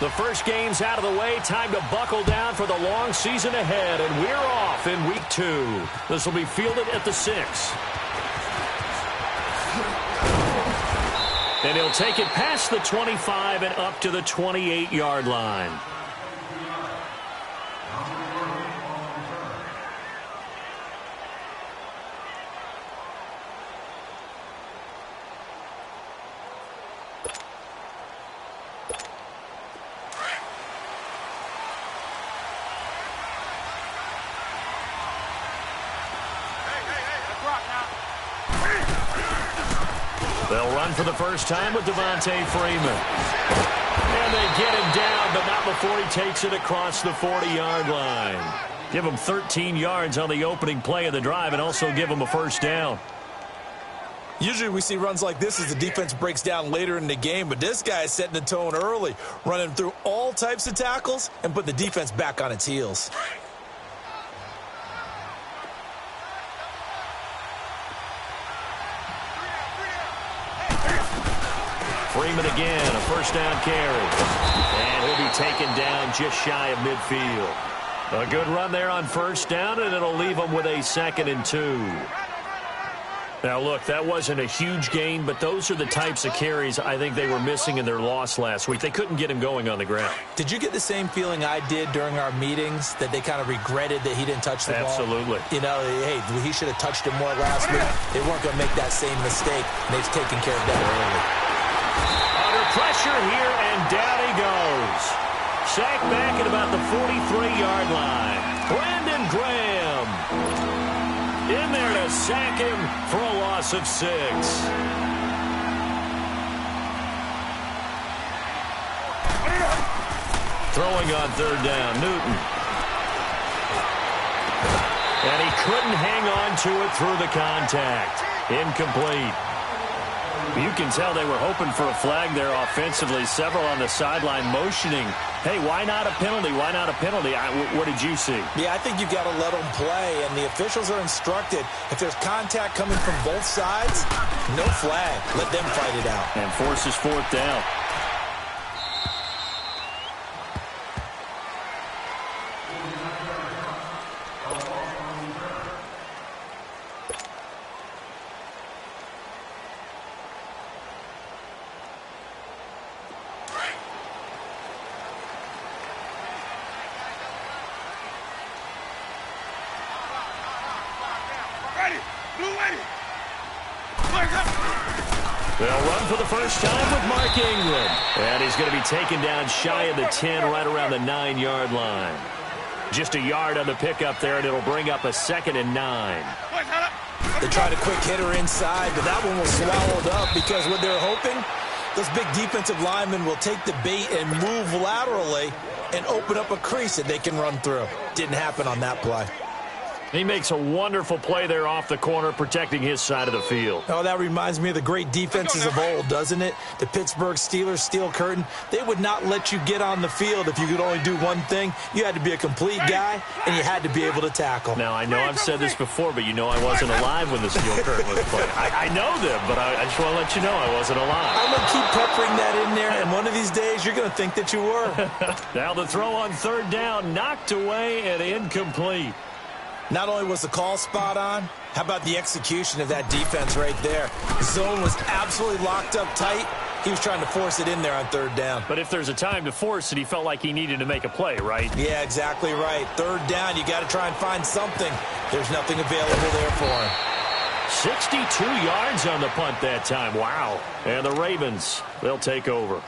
The first game's out of the way. Time to buckle down for the long season ahead. And we're off in week 2. This will be fielded at the 6. And he'll take it past the 25 and up to the 28-yard line. They'll run for the first time with Devontae Freeman. And they get him down, but not before he takes it across the 40-yard line. Give him 13 yards on the opening play of the drive and also give him a first down. Usually we see runs like this as the defense breaks down later in the game, but this guy is setting the tone early, running through all types of tackles and put the defense back on its heels. Freeman again, a first down carry. And he'll be taken down just shy of midfield. A good run there on first down, and it'll leave him with a 2nd and 2. Now, look, that wasn't a huge gain, but those are the types of carries I think they were missing in their loss last week. They couldn't get him going on the ground. Did you get the same feeling I did during our meetings, that they kind of regretted that he didn't touch the ball? Absolutely. You know, hey, he should have touched it more last week. They weren't going to make that same mistake, and they've taken care of that early. Under pressure here, and down he goes. Sacked back at about the 43-yard line. Brandon Graham in there to sack him for a loss of 6. Throwing on third down, Newton. And he couldn't hang on to it through the contact. Incomplete. You can tell they were hoping for a flag there offensively. Several on the sideline motioning, hey, why not a penalty? Why not a penalty? What did you see? Yeah, I think you've got to let them play, and the officials are instructed, if there's contact coming from both sides, no flag. Let them fight it out. And forces 4th down. They'll run for the first time with Mark Ingram. And he's going to be taken down shy of the 10, right around the 9-yard line. Just a yard on the pickup there, and it'll bring up a 2nd and 9. They tried a quick hitter inside, but that one was swallowed up because what they're hoping, those big defensive linemen will take the bait and move laterally and open up a crease that they can run through. Didn't happen on that play. He makes a wonderful play there off the corner, protecting his side of the field. Oh, that reminds me of the great defenses of old, doesn't it? The Pittsburgh Steelers steel curtain. They would not let you get on the field if you could only do one thing. You had to be a complete guy, and you had to be able to tackle. Now, I know I've said this before, but you know I wasn't alive when the steel curtain was played. I know them, but I just want to let you know I wasn't alive. I'm going to keep peppering that in there, and one of these days you're going to think that you were. Now the throw on third down, knocked away and incomplete. Not only was the call spot on, how about the execution of that defense right there? The zone was absolutely locked up tight. He was trying to force it in there on third down. But if there's a time to force it, he felt like he needed to make a play, right? Yeah, exactly right. Third down, you got to try and find something. There's nothing available there for him. 62 yards on the punt that time. Wow. And the Ravens, they'll take over.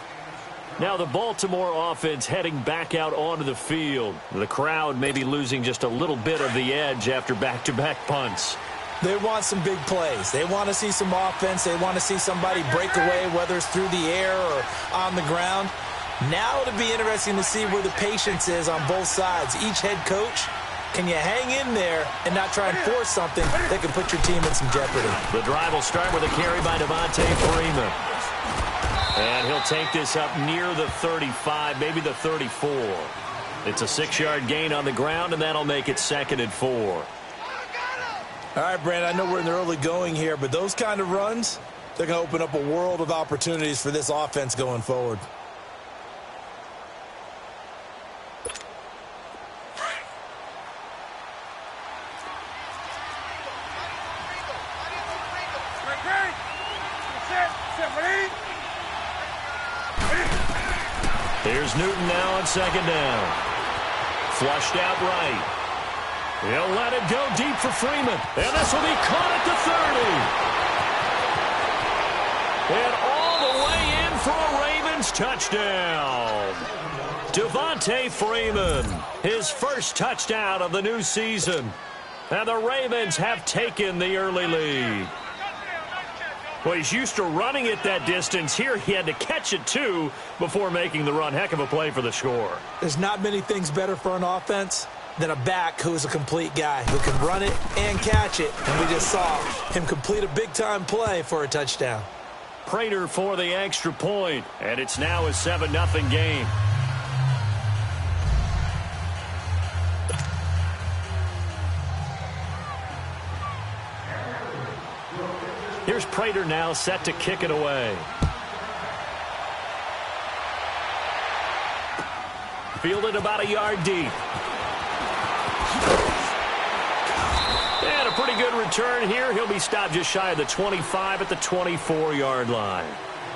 Now the Baltimore offense heading back out onto the field. The crowd may be losing just a little bit of the edge after back-to-back punts. They want some big plays. They want to see some offense. They want to see somebody break away, whether it's through the air or on the ground. Now it'll be interesting to see where the patience is on both sides. Each head coach, can you hang in there and not try and force something that can put your team in some jeopardy? The drive will start with a carry by Devontae Freeman. And he'll take this up near the 35, maybe the 34. It's a 6-yard gain on the ground, and that'll make it 2nd and 4. All right, Brandon, I know we're in the early going here, but those kind of runs, they're going to open up a world of opportunities for this offense going forward. Here's Newton now on second down. Flushed out right. He'll let it go deep for Freeman. And this will be caught at the 30. And all the way in for a Ravens touchdown. Devontae Freeman, his first touchdown of the new season. And the Ravens have taken the early lead. Well, he's used to running it that distance. Here he had to catch it, too, before making the run. Heck of a play for the score. There's not many things better for an offense than a back who's a complete guy, who can run it and catch it. And we just saw him complete a big-time play for a touchdown. Prater for the extra point, and it's now a 7-0 game. Here's Prater now set to kick it away. Fielded about a yard deep. And a pretty good return here. He'll be stopped just shy of the 25 at the 24-yard line.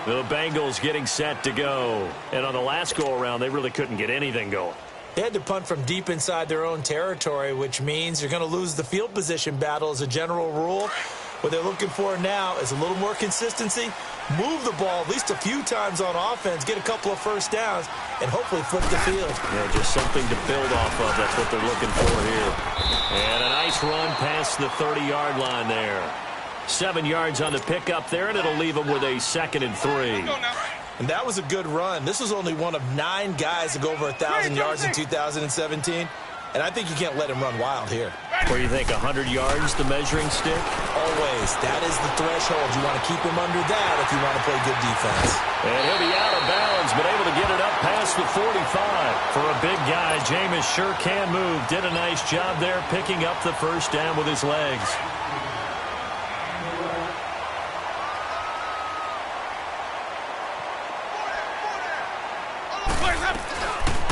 The Bengals getting set to go. And on the last go-around, they really couldn't get anything going. They had to punt from deep inside their own territory, which means you're going to lose the field position battle as a general rule. What they're looking for now is a little more consistency, move the ball at least a few times on offense, get a couple of first downs, and hopefully flip the field. Yeah, just something to build off of. That's what they're looking for here. And a nice run past the 30-yard line there. 7 yards on the pickup there, and it'll leave them with a 2nd and 3. And that was a good run. This was only one of 9 guys to go over 1,000 yards in 2017. And I think you can't let him run wild here. Where you think 100 yards, the measuring stick? Always. That is the threshold. You want to keep him under that if you want to play good defense. And he'll be out of bounds, but able to get it up past the 45. For a big guy, Jameis sure can move. Did a nice job there picking up the first down with his legs.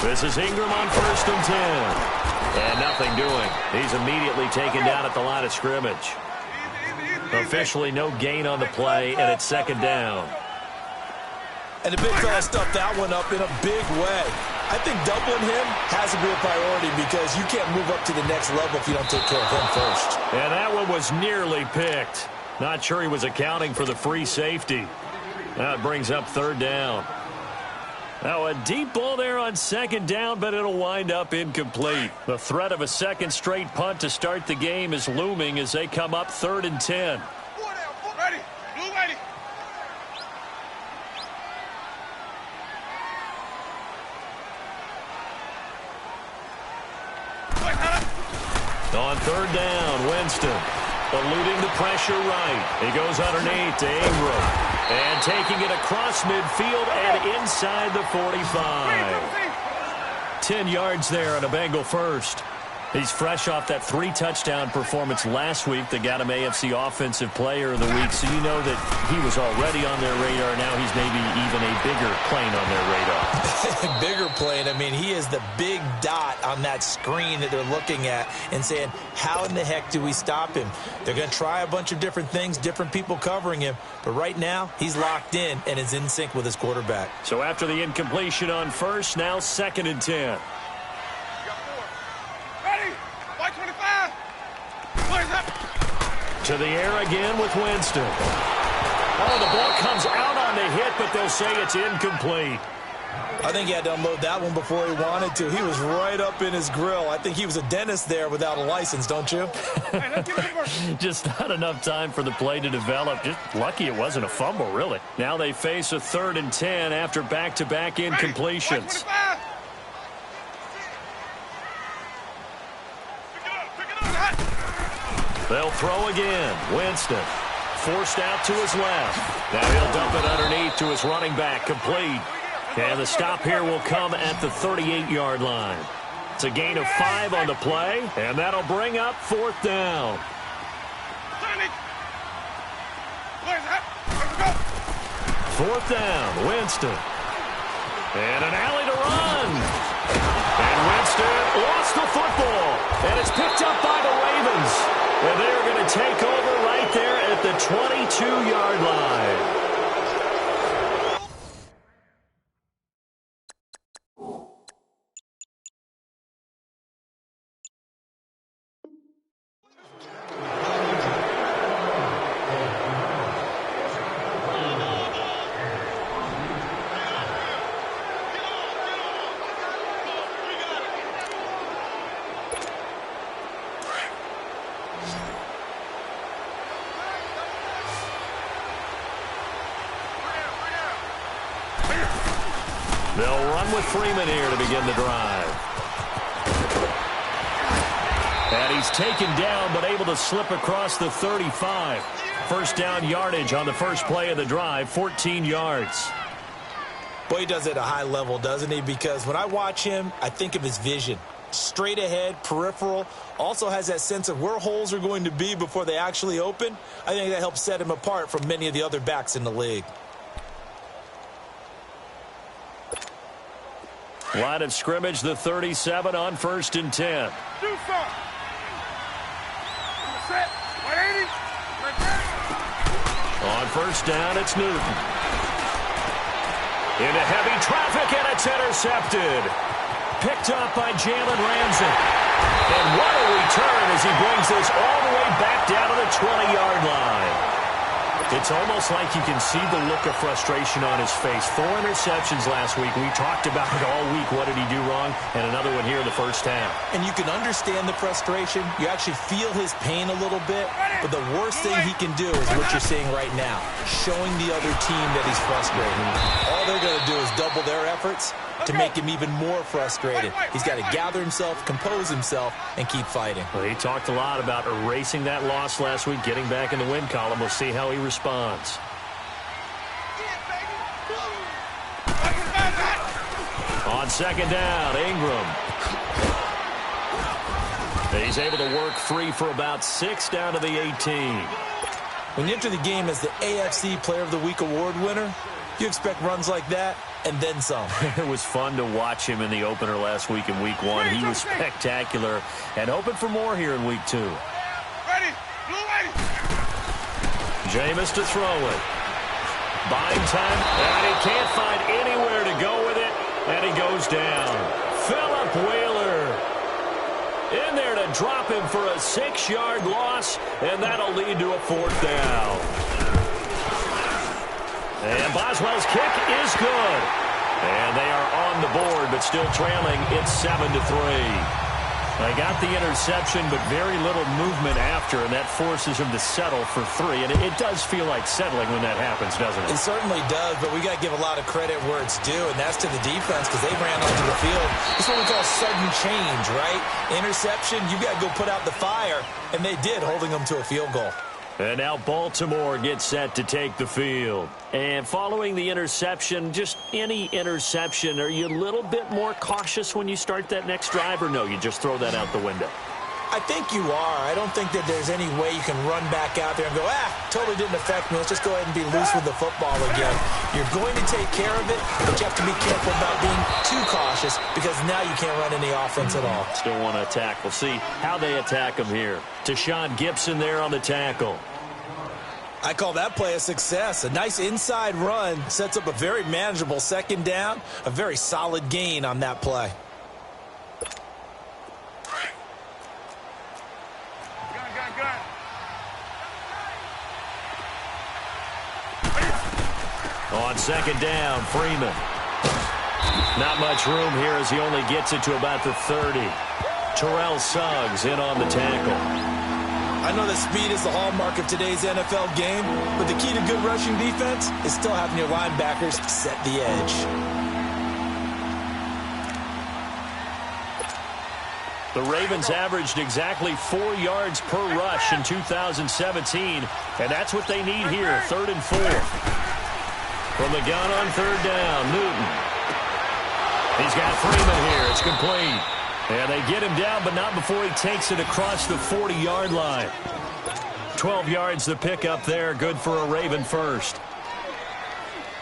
This is Ingram on 1st and 10. And nothing doing. He's immediately taken down at the line of scrimmage. Officially no gain on the play, and it's 2nd down. And the big fella stuffed that one up in a big way. I think doubling him has to be a priority because you can't move up to the next level if you don't take care of him first. And that one was nearly picked. Not sure he was accounting for the free safety. Now it brings up 3rd down. Now a deep ball there on 2nd down, but it'll wind up incomplete. The threat of a 2nd straight punt to start the game is looming as they come up 3rd and 10. Ready. Blue ready. On 3rd down, Winston eluding the pressure right. He goes underneath to Ingram. And taking it across midfield and inside the 45. 10 yards there on a Bengal first. He's fresh off that 3-touchdown performance last week that got him AFC Offensive Player of the Week. So you know that he was already on their radar. Now he's maybe even a bigger plane on their radar. Bigger plane. I mean, he is the big dot on that screen that they're looking at and saying, how in the heck do we stop him? They're going to try a bunch of different things, different people covering him. But right now, he's locked in and is in sync with his quarterback. So after the incompletion on first, now 2nd and 10. To the air again with Winston. Oh, the ball comes out on the hit, but they'll say it's incomplete. I think he had to unload that one before he wanted to. He was right up in his grill. I think he was a dentist there without a license, don't you? Just not enough time for the play to develop. Just lucky it wasn't a fumble, really. Now they face a 3rd and 10 after back-to-back incompletions. They'll throw again. Winston forced out to his left. Now he'll dump it underneath to his running back, complete. And the stop here will come at the 38-yard line. It's a gain of 5 on the play, and that'll bring up 4th down. 4th down, Winston. And an alley to run. And Winston lost the football. And it's picked up by the Ravens. And they're going to take over right there at the 22-yard line. They'll run with Freeman here to begin the drive. And he's taken down but able to slip across the 35. First down yardage on the first play of the drive, 14 yards. Boy, he does it at a high level, doesn't he? Because when I watch him, I think of his vision. Straight ahead, peripheral, also has that sense of where holes are going to be before they actually open. I think that helps set him apart from many of the other backs in the league. Line of scrimmage, the 37 on 1st and 10. Do something. Set. 180. On first down, it's Newton. Into heavy traffic, and it's intercepted. Picked up by Jalen Ramsey. And what a return as he brings this all the way back down to the 20-yard line. It's almost like you can see the look of frustration on his face. 4 interceptions last week. We talked about it all week. What did he do wrong? And another one here in the first half. And you can understand the frustration. You actually feel his pain a little bit. But the worst thing he can do is what you're seeing right now, showing the other team that he's frustrated. All they're going to do is double their efforts to make him even more frustrated. He's got to gather himself, compose himself, and keep fighting. Well, he talked a lot about erasing that loss last week, getting back in the win column. We'll see how he responds. On second down, Ingram. He's able to work free for about 6 down to the 18. When you enter the game as the AFC Player of the Week award winner, you expect runs like that and then some. It was fun to watch him in the opener last week in Week 1. He was spectacular and hoping for more here in Week 2. Ready. Blue ready. Jameis to throw it. Buying time, and he can't find anywhere to go with it, and he goes down. Phillip Wheeler in there to drop him for a 6-yard loss, and that'll lead to a 4th down. And Boswell's kick is good. And they are on the board, but still trailing. It's 7-3. They got the interception, but very little movement after, and that forces him to settle for 3. And it does feel like settling when that happens, doesn't it? It certainly does, but we got to give a lot of credit where it's due, and that's to the defense because they ran onto the field. It's what we call sudden change, right? Interception, you got to go put out the fire, and they did, holding them to a field goal. And now Baltimore gets set to take the field. And following the interception, just any interception, are you a little bit more cautious when you start that next drive, or no, you just throw that out the window? I think you are. I don't think that there's any way you can run back out there and go, totally didn't affect me. Let's just go ahead and be loose with the football again. You're going to take care of it, but you have to be careful about being too cautious because now you can't run any offense at all. Still want to attack. We'll see how they attack him here. Tashawn Gibson there on the tackle. I call that play a success. A nice inside run sets up a very manageable second down, a very solid gain on that play. On second down, Freeman. Not much room here as he only gets it to about the 30. Terrell Suggs in on the tackle. I know that speed is the hallmark of today's NFL game, but the key to good rushing defense is still having your linebackers set the edge. The Ravens averaged exactly 4 yards per rush in 2017, and that's what they need here, 3rd and 4. From the gun on 3rd down, Newton. He's got Freeman here. It's complete. And they get him down, but not before he takes it across the 40-yard line. 12 yards the pickup there. Good for a Raven first.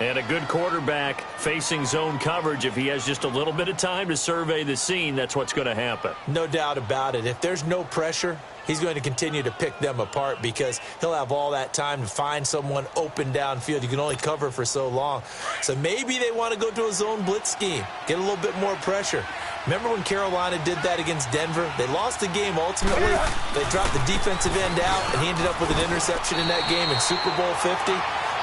And a good quarterback facing zone coverage. If he has just a little bit of time to survey the scene, that's what's going to happen. No doubt about it. If there's no pressure, he's going to continue to pick them apart because he'll have all that time to find someone open downfield. You can only cover for so long. So maybe they want to go to a zone blitz scheme, get a little bit more pressure. Remember when Carolina did that against Denver? They lost the game ultimately. They dropped the defensive end out, and he ended up with an interception in that game in Super Bowl 50.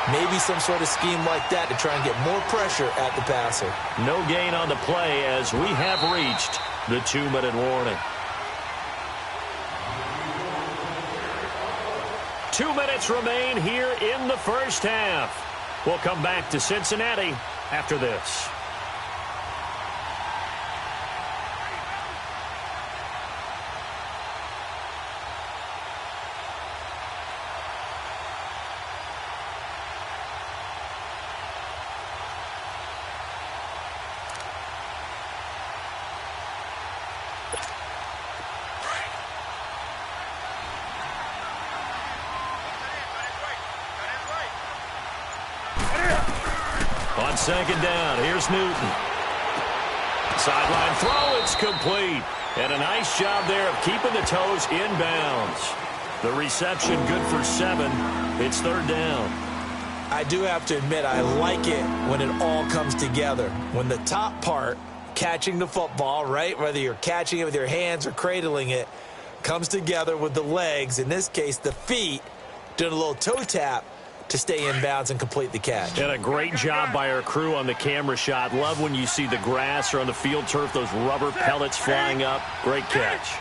Maybe some sort of scheme like that to try and get more pressure at the passer. No gain on the play as we have reached the 2-minute warning. 2 minutes remain here in the first half. We'll come back to Cincinnati after this. On second down, here's Newton. Sideline throw, it's complete. And a nice job there of keeping the toes inbounds. The reception good for 7. It's third down. I do have to admit, I like it when it all comes together. When the top part, catching the football, right, whether you're catching it with your hands or cradling it, comes together with the legs, in this case the feet, doing a little toe tap to stay in bounds and complete the catch. And a great job by our crew on the camera shot. Love when you see the grass or on the field turf, those rubber pellets flying up. Great catch.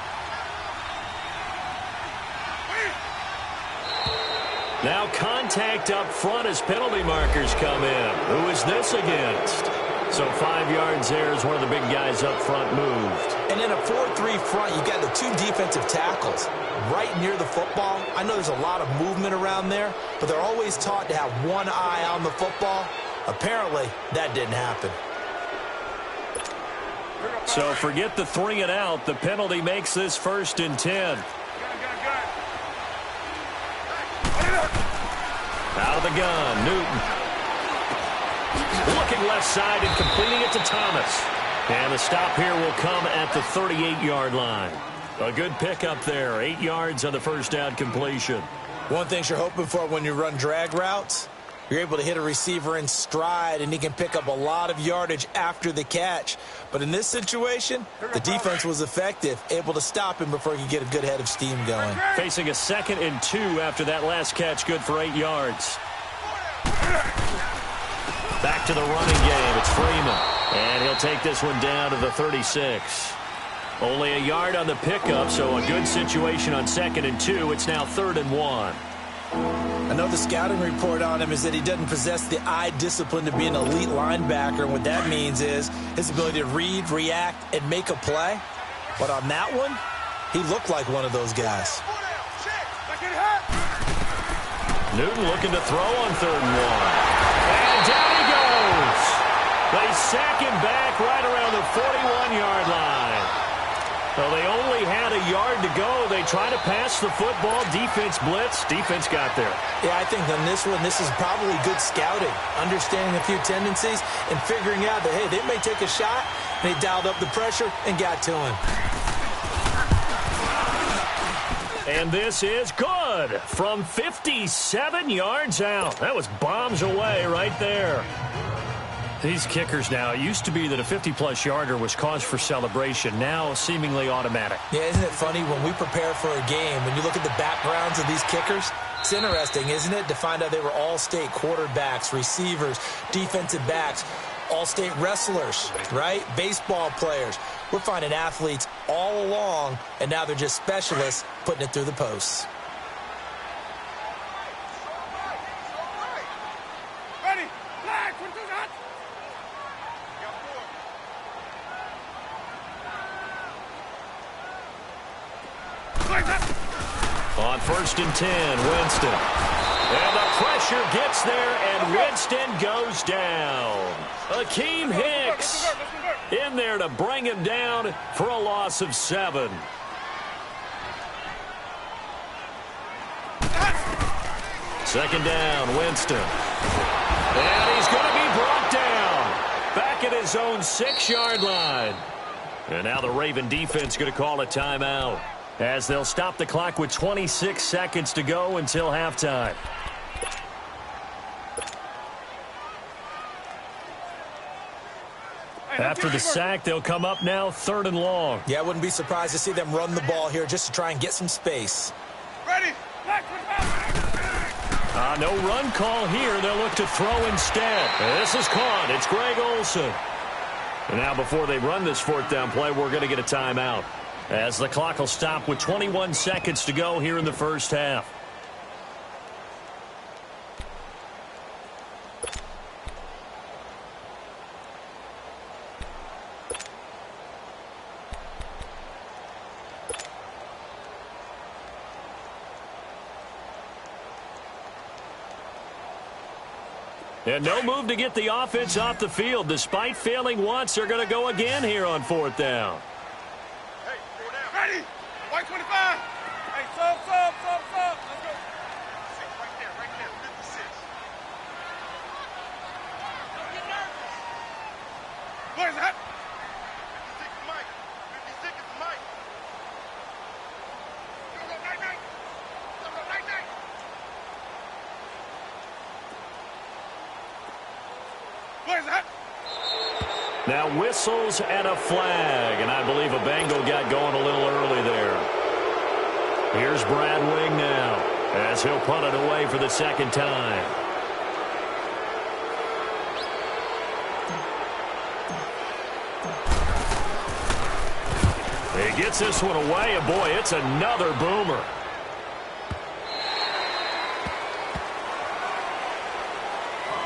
Now contact up front as penalty markers come in. Who is this against? So 5 yards there as one of the big guys up front moved. And in a 4-3 front, you've got the 2 defensive tackles right near the football. I know there's a lot of movement around there, but they're always taught to have one eye on the football. Apparently, that didn't happen. So forget the 3 and out. The penalty makes this 1st and 10. Out of the gun, Newton. Looking left side and completing it to Thomas. And the stop here will come at the 38-yard line. A good pickup there. 8 yards on the first down completion. One thing you're hoping for when you run drag routes, you're able to hit a receiver in stride, and he can pick up a lot of yardage after the catch. But in this situation, the defense was effective, able to stop him before he could get a good head of steam going. Facing a 2nd and 2 after that last catch, good for 8 yards. Back to the running game. It's Freeman. And he'll take this one down to the 36. Only a yard on the pickup, so a good situation on 2nd and 2. It's now 3rd and 1. I know the scouting report on him is that he doesn't possess the eye discipline to be an elite linebacker. And what that means is his ability to read, react, and make a play. But on that one, he looked like one of those guys. Newton looking to throw on 3rd and 1. And down he goes. They sack him back right around the 41-yard line. Well, they only had a yard to go. They try to pass the football. Defense blitz. Defense got there. Yeah, I think on this one, this is probably good scouting, understanding a few tendencies and figuring out that, hey, they may take a shot, and they dialed up the pressure and got to him. And this is good from 57 yards out. That was bombs away right there. These kickers now, it used to be that a 50-plus yarder was cause for celebration. Now seemingly automatic. Yeah, isn't it funny when we prepare for a game, when you look at the backgrounds of these kickers, it's interesting, isn't it, to find out they were all-state quarterbacks, receivers, defensive backs, all-state wrestlers, right? Baseball players. We're finding athletes all along, and now they're just specialists putting it through the posts. Ready? Flag! What is that? On 1st and 10, Winston. And the pressure gets there, and Winston goes down. Akeem Hicks in there to bring him down for a loss of 7. Second down, Winston. And he's going to be brought down back at his own 6-yard line. And now the Raven defense going to call a timeout as they'll stop the clock with 26 seconds to go until halftime. After the sack, they'll come up now 3rd and long. Yeah, I wouldn't be surprised to see them run the ball here just to try and get some space. Ready? No run call here. They'll look to throw instead. This is caught. It's Greg Olsen. And now before they run this 4th down play, we're going to get a timeout, as the clock will stop with 21 seconds to go here in the first half. And no move to get the offense off the field. Despite failing once, they're going to go again here on 4th down. Hey, go down. Ready? White 25. Hey, sub. Let's go. Right there. 56. Where's that? 56 Mike. 56 is Mike. Where's that? Now whistles and a flag, and I believe a Bengal got going a little early there. Here's Brad Wing now, as he'll punt it away for the second time. He gets this one away, and boy, it's another boomer.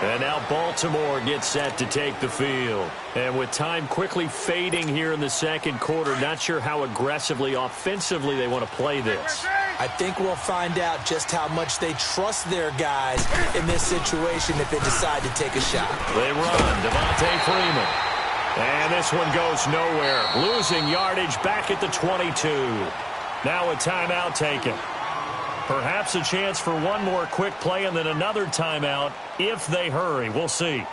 And now Baltimore gets set to take the field. And with time quickly fading here in the second quarter, not sure how aggressively, offensively they want to play this. I think we'll find out just how much they trust their guys in this situation if they decide to take a shot. They run, Devontae Freeman. And this one goes nowhere. Losing yardage back at the 22. Now a timeout taken. Perhaps a chance for one more quick play and then another timeout if they hurry. We'll see.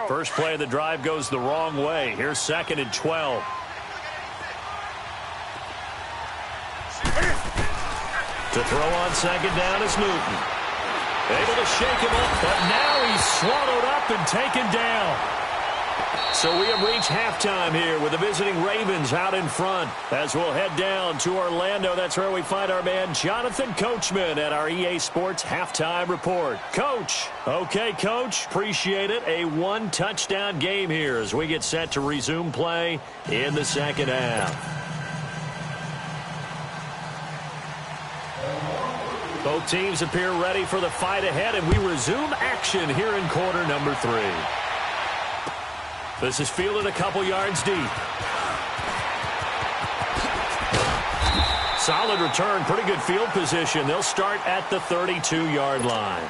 First play of the drive goes the wrong way. Here's 2nd and 12. To throw on 2nd down is Newton. Able to shake him up, but now he's swallowed up and taken down. So we have reached halftime here with the visiting Ravens out in front. As we'll head down to Orlando, that's where we find our man Jonathan Coachman at our EA Sports Halftime Report. Coach. Okay, Coach. Appreciate it. A one-touchdown game here as we get set to resume play in the second half. Both teams appear ready for the fight ahead, and we resume action here in quarter number 3. This is fielded a couple yards deep. Solid return, pretty good field position. They'll start at the 32-yard line.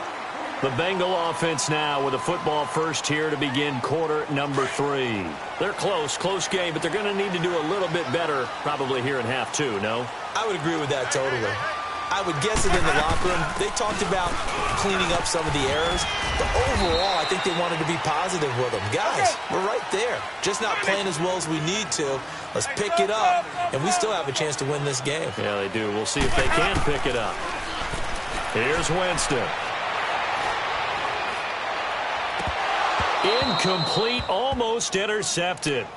The Bengal offense now with a football first here to begin quarter number 3. They're close game, but they're going to need to do a little bit better probably here in half 2, no? I would agree with that totally. I would guess it in the locker room. They talked about cleaning up some of the errors, but overall, I think they wanted to be positive with them. Guys, we're right there. Just not playing as well as we need to. Let's pick it up, and we still have a chance to win this game. Yeah, they do. We'll see if they can pick it up. Here's Winston. Incomplete, almost intercepted.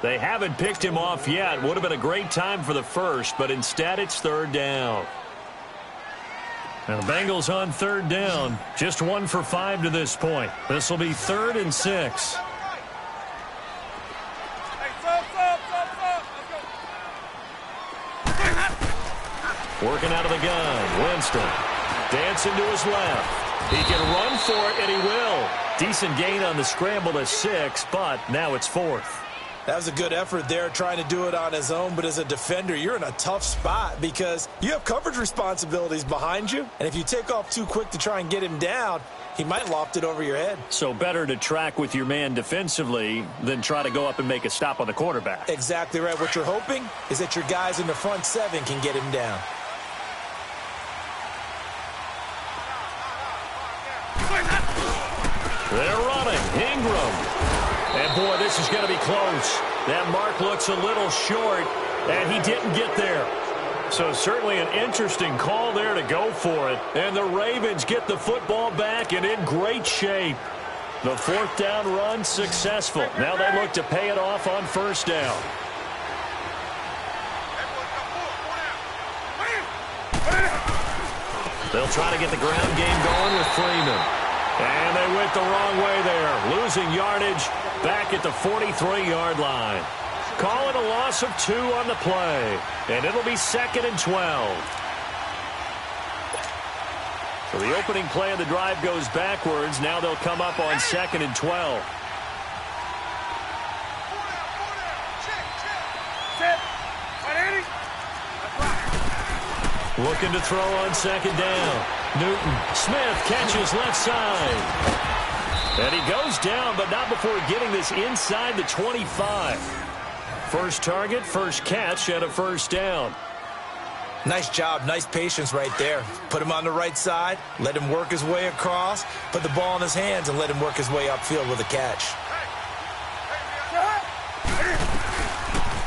They haven't picked him off yet. Would have been a great time for the first, but instead it's 3rd down. And the Bengals on 3rd down. Just 1 for 5 to this point. This will be 3rd and 6. Working out of the gun. Winston. Dancing to his left. He can run for it, and he will. Decent gain on the scramble to 6, but now it's 4th. That was a good effort there trying to do it on his own, but as a defender, you're in a tough spot because you have coverage responsibilities behind you, and if you take off too quick to try and get him down, he might loft it over your head. So better to track with your man defensively than try to go up and make a stop on the quarterback. Exactly right. What you're hoping is that your guys in the front 7 can get him down. They're running. Ingram. And, boy, this is going to be close. That mark looks a little short, and he didn't get there. So certainly an interesting call there to go for it. And the Ravens get the football back and in great shape. The 4th down run successful. Now they look to pay it off on 1st down. They'll try to get the ground game going with Freeman. And they went the wrong way there. Losing yardage back at the 43-yard line. Call it a loss of 2 on the play. And it'll be 2nd and 12. So the opening play of the drive goes backwards. Now they'll come up on 2nd and 12. Looking to throw on 2nd down. Newton. Smith catches left side. And he goes down, but not before getting this inside the 25. First target, first catch, and a first down. Nice job, nice patience right there. Put him on the right side, let him work his way across, put the ball in his hands, and let him work his way upfield with a catch.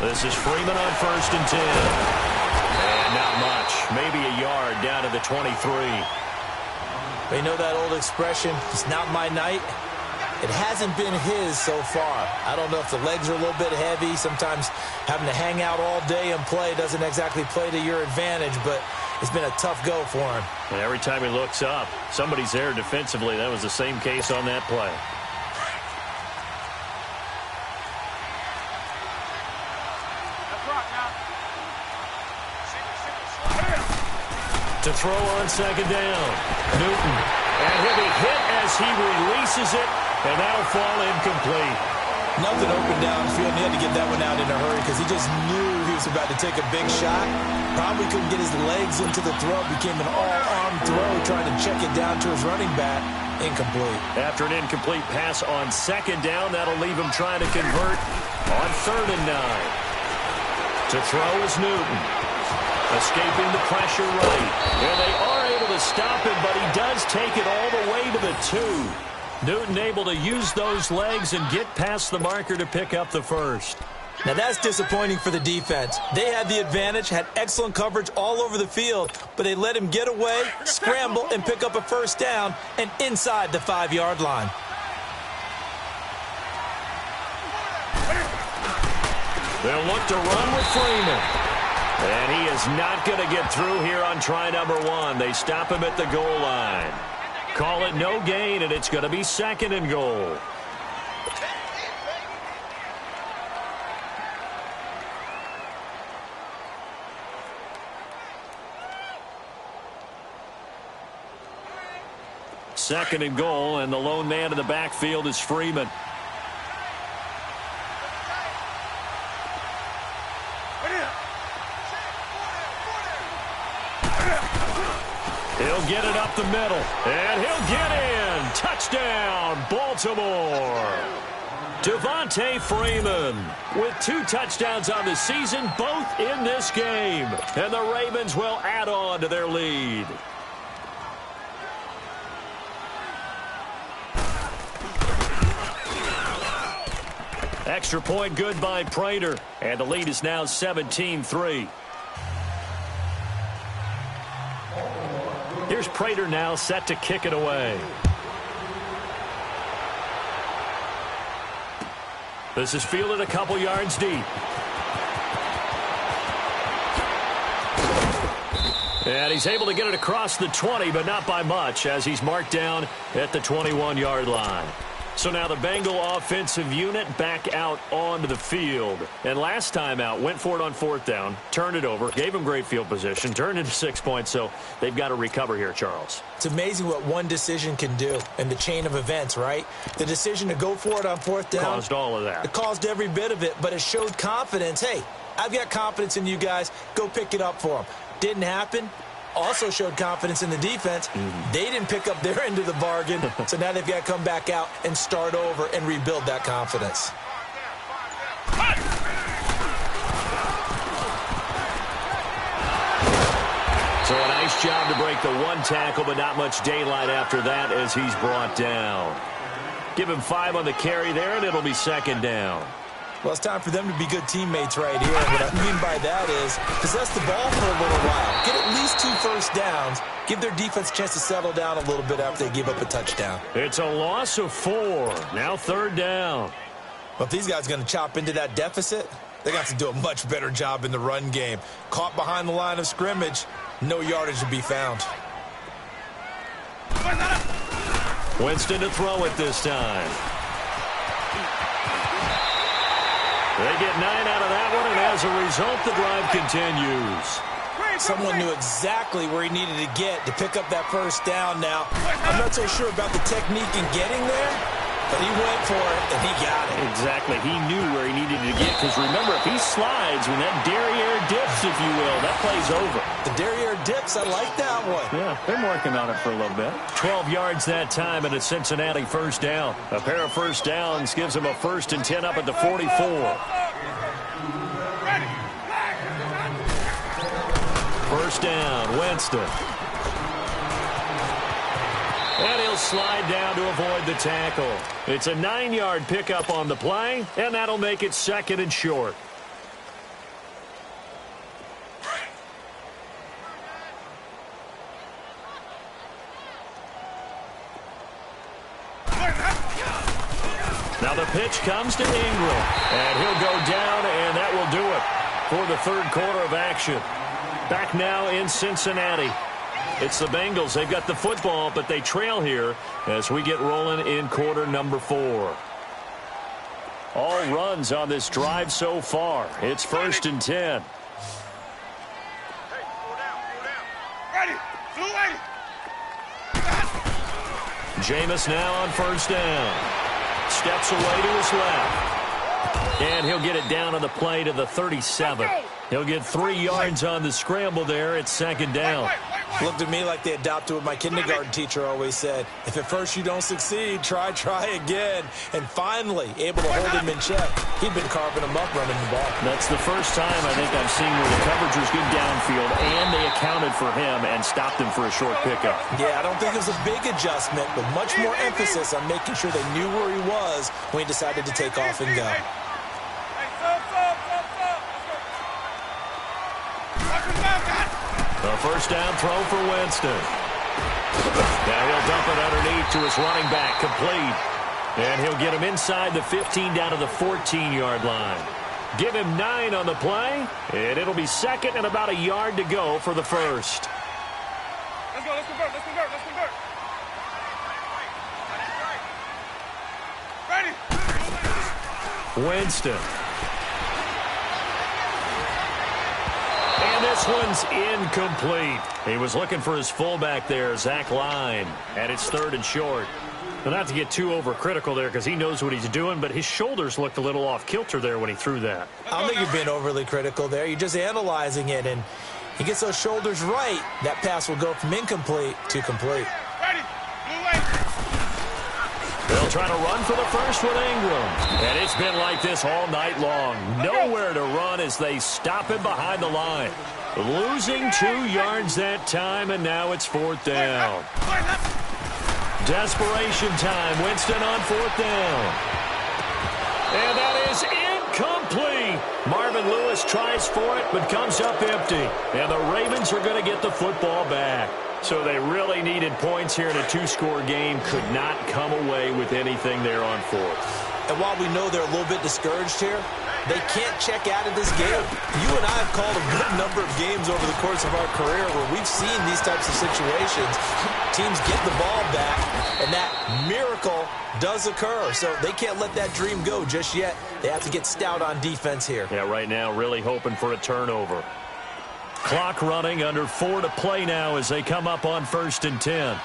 This is Freeman on 1st and 10. And not much, maybe a yard down to the 23. You know that old expression, it's not my night? It hasn't been his so far. I don't know if the legs are a little bit heavy. Sometimes having to hang out all day and play doesn't exactly play to your advantage, but it's been a tough go for him. And every time he looks up, somebody's there defensively. That was the same case on that play. To throw on 2nd down. Newton. And he'll be hit as he releases it, and that'll fall incomplete. Nothing open downfield. He had to get that one out in a hurry because he just knew he was about to take a big shot. Probably couldn't get his legs into the throw. Became an all-arm throw, trying to check it down to his running back. Incomplete. After an incomplete pass on 2nd down, that'll leave him trying to convert on 3rd and 9. To throw is Newton. Escaping the pressure right. And they are able to stop him, but he does take it all the way to the 2. Newton able to use those legs and get past the marker to pick up the first. Now that's disappointing for the defense. They had the advantage, had excellent coverage all over the field, but they let him get away, scramble, and pick up a first down and inside the 5-yard line. They'll look to run with Freeman. And he is not going to get through here on try number 1. They stop him at the goal line. Call it no gain, and it's going to be 2nd and goal. Second and goal, and the lone man in the backfield is Freeman. He'll get it up the middle, and he'll get in. Touchdown, Baltimore. Devontae Freeman with 2 touchdowns on the season, both in this game. And the Ravens will add on to their lead. Extra point good by Prater, and the lead is now 17-3. Here's Prater now set to kick it away. This is fielded a couple yards deep. And he's able to get it across the 20, but not by much, as he's marked down at the 21-yard line. So now the Bengal offensive unit back out onto the field. And last time out, went for it on 4th down, turned it over, gave him great field position, turned into 6 points, so they've got to recover here, Charles. It's amazing what one decision can do in the chain of events, right? The decision to go for it on 4th down. Caused all of that. It caused every bit of it, but it showed confidence. Hey, I've got confidence in you guys. Go pick it up for them. Didn't happen. Also showed confidence in the defense. They didn't pick up their end of the bargain, so now they've got to come back out and start over and rebuild that confidence. So a nice job to break the 1 tackle, but not much daylight after that as he's brought down. Give him 5 on the carry there, and it'll be 2nd down. Well, it's time for them to be good teammates right here. What I mean by that is possess the ball for a little while. Get at least 2 first downs. Give their defense a chance to settle down a little bit after they give up a touchdown. It's a loss of 4. Now 3rd down. Well, if these guys are going to chop into that deficit, they got to do a much better job in the run game. Caught behind the line of scrimmage, no yardage to be found. Winston to throw it this time. They get 9 out of that one, and as a result, the drive continues. Someone knew exactly where he needed to get to pick up that first down now. I'm not so sure about the technique in getting there, But he went for it, and he got it. Exactly. He knew where he needed to get, because remember, if he slides, when that derriere dips, if you will, that play's over. The derriere dips, I like that one. Yeah, been working on it for a little bit. 12 yards that time, and a Cincinnati first down. A pair of first downs gives him a 1st and 10 up at the 44. First down, Winston. And he'll slide down to avoid the tackle. It's a 9-yard pickup on the play, and that'll make it 2nd and short. Now the pitch comes to Ingram, and he'll go down, and that will do it for the 3rd quarter of action. Back now in Cincinnati. It's the Bengals. They've got the football, but they trail here as we get rolling in quarter number 4. All runs on this drive so far. It's 1st and 10. Jameis now on first down. Steps away to his left. And he'll get it down on the play to the 37. He'll get 3 yards on the scramble there. It's 2nd down. Looked at me like they adopted what my kindergarten teacher always said. If at first you don't succeed, try again. And finally, able to hold him in check. He'd been carving him up running the ball. That's the first time I think I've seen where the coverage was good downfield, and they accounted for him and stopped him for a short pickup. Yeah, I don't think it was a big adjustment, but much more emphasis on making sure they knew where he was when he decided to take off and go. A first down throw for Winston. Now he'll dump it underneath to his running back, complete. And he'll get him inside the 15 down to the 14-yard line. Give him 9 on the play, and it'll be 2nd and about a yard to go for the 1st. Let's go, let's convert, let's convert, let's convert. Ready. Winston. And this one's incomplete. He was looking for his fullback there, Zach Line. And it's 3rd and short. Well, not to get too overcritical there because he knows what he's doing, but his shoulders looked a little off kilter there when he threw that. I don't think you're being overly critical there. You're just analyzing it, and he gets those shoulders right. That pass will go from incomplete to complete. Ready. Blue way. They'll try to run for the 1st with Ingram. And it's been like this all night long. Nowhere to run as they stop him behind the line. Losing 2 yards that time, and now it's 4th down. Desperation time. Winston on 4th down. And that is incomplete. Marvin Lewis tries for it, but comes up empty. And the Ravens are going to get the football back. So they really needed points here in a 2-score game. Could not come away with anything there on 4th. And while we know they're a little bit discouraged here, they can't check out of this game. You and I have called a good number of games over the course of our career where we've seen these types of situations. Teams get the ball back, and that miracle does occur. So they can't let that dream go just yet. They have to get stout on defense here. Yeah, right now really hoping for a turnover. Clock running, under 4 to play now as they come up on 1st and 10.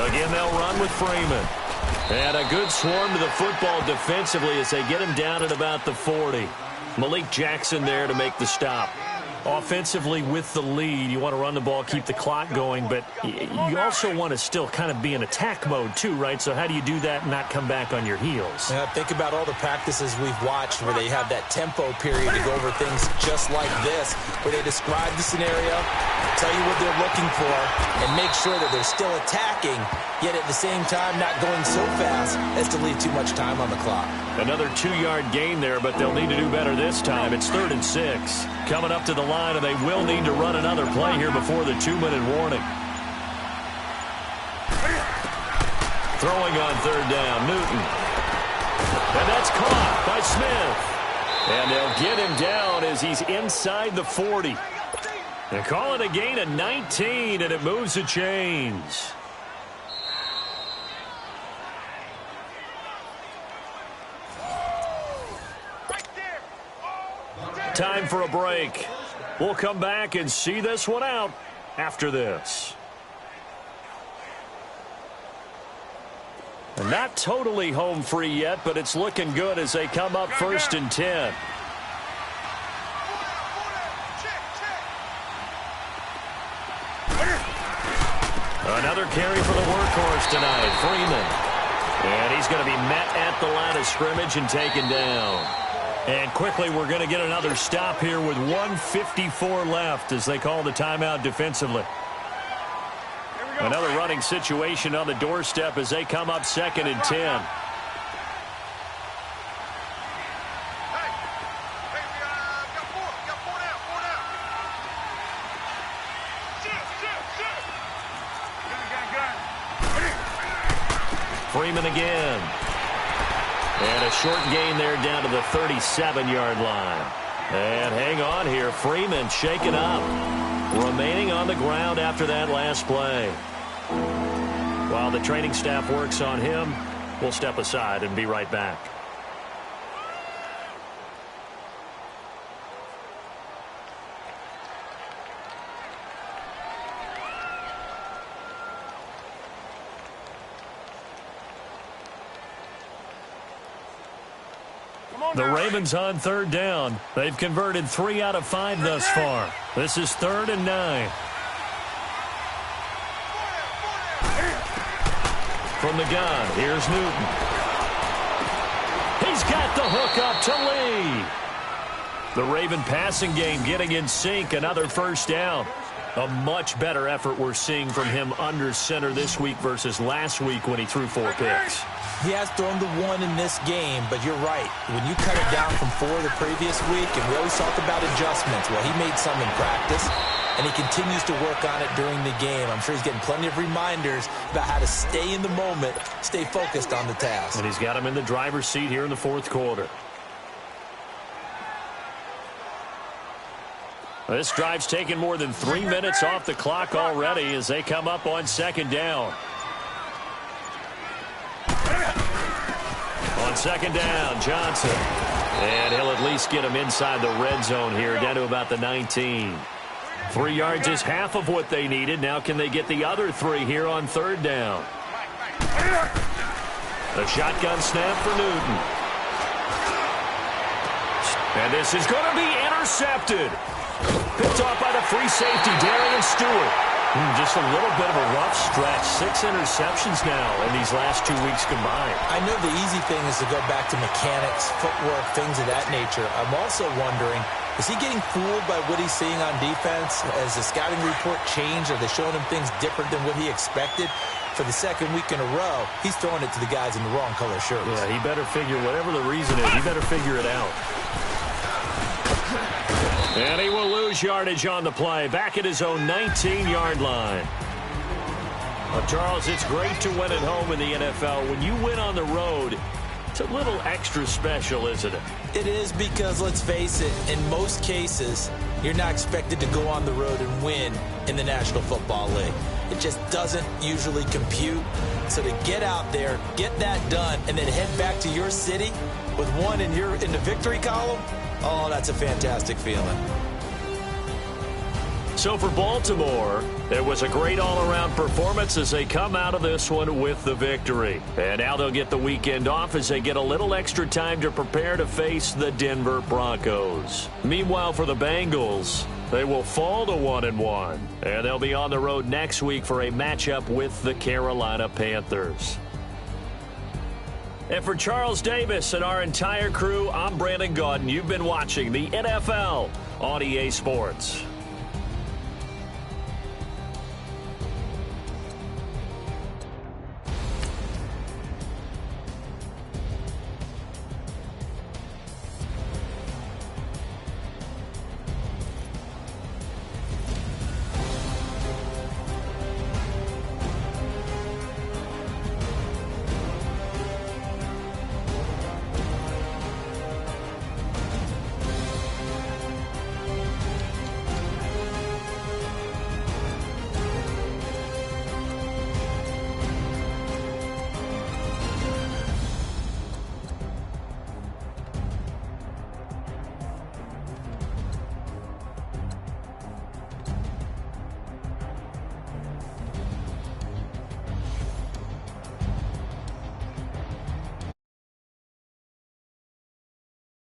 Again, they'll run with Freeman. And a good swarm to the football defensively as they get him down at about the 40. Malik Jackson there to make the stop. Offensively with the lead, you want to run the ball, keep the clock going, but you also want to still kind of be in attack mode too, right? So how do you do that and not come back on your heels? Yeah, think about all the practices we've watched where they have that tempo period to go over things just like this, where they describe the scenario, tell you what they're looking for, and make sure that they're still attacking, yet at the same time not going so fast as to leave too much time on the clock. Another 2-yard gain there, but they'll need to do better this time. It's 3rd and 6. Coming up to the line, and they will need to run another play here before the 2-minute warning. Throwing on 3rd down, Newton. And that's caught by Smith. And they'll get him down as he's inside the 40. They call it a gain of 19, and it moves the chains. Time for a break. We'll come back and see this one out after this. Not totally home free yet, but it's looking good as they come up 1st and 10. Another carry for the workhorse tonight, Freeman. And he's going to be met at the line of scrimmage and taken down. And quickly, we're going to get another stop here with 1:54 left as they call the timeout defensively. Another running situation on the doorstep as they come up 2nd and 10. Freeman again. And a short gain there down to the 37-yard line. And hang on here. Freeman shaken up. Remaining on the ground after that last play. While the training staff works on him, we'll step aside and be right back. The Ravens on 3rd down. They've converted 3 out of 5 thus far. This is 3rd and 9. From the gun, here's Newton. He's got the hook up to Lee. The Raven passing game getting in sync. Another 1st down. A much better effort we're seeing from him under center this week versus last week when he threw 4 picks. He has thrown the 1 in this game, but you're right. When you cut it down from 4 the previous week, and we always talk about adjustments, well, he made some in practice, and he continues to work on it during the game. I'm sure he's getting plenty of reminders about how to stay in the moment, stay focused on the task. And he's got him in the driver's seat here in the 4th quarter. This drive's taken more than 3 minutes off the clock already as they come up on 2nd down. On 2nd down, Johnson. And he'll at least get him inside the red zone here, down to about the 19. 3 yards is half of what they needed. Now can they get the other 3 here on 3rd down? A shotgun snap for Newton. And this is going to be intercepted. Picked off by the free safety, Darian Stewart. Just a little bit of a rough stretch. 6 interceptions now in these last 2 weeks combined. I know the easy thing is to go back to mechanics, footwork, things of that nature. I'm also wondering, is he getting fooled by what he's seeing on defense? Has the scouting report changed? Are they showing him things different than what he expected? For the 2nd week in a row, he's throwing it to the guys in the wrong color shirts. Yeah, he better figure, whatever the reason is, he better figure it out. And he will lose yardage on the play, back at his own 19-yard line. Well, Charles, it's great to win at home in the NFL. When you win on the road, it's a little extra special, isn't it? It is, because, let's face it, in most cases, you're not expected to go on the road and win in the National Football League. It just doesn't usually compute. So to get out there, get that done, and then head back to your city with 1 in the victory column, oh, that's a fantastic feeling. So for Baltimore, it was a great all-around performance as they come out of this one with the victory. And now they'll get the weekend off as they get a little extra time to prepare to face the Denver Broncos. Meanwhile, for the Bengals, they will fall to 1-1, and they'll be on the road next week for a matchup with the Carolina Panthers. And for Charles Davis and our entire crew, I'm Brandon Gaudin. You've been watching the NFL on EA Sports.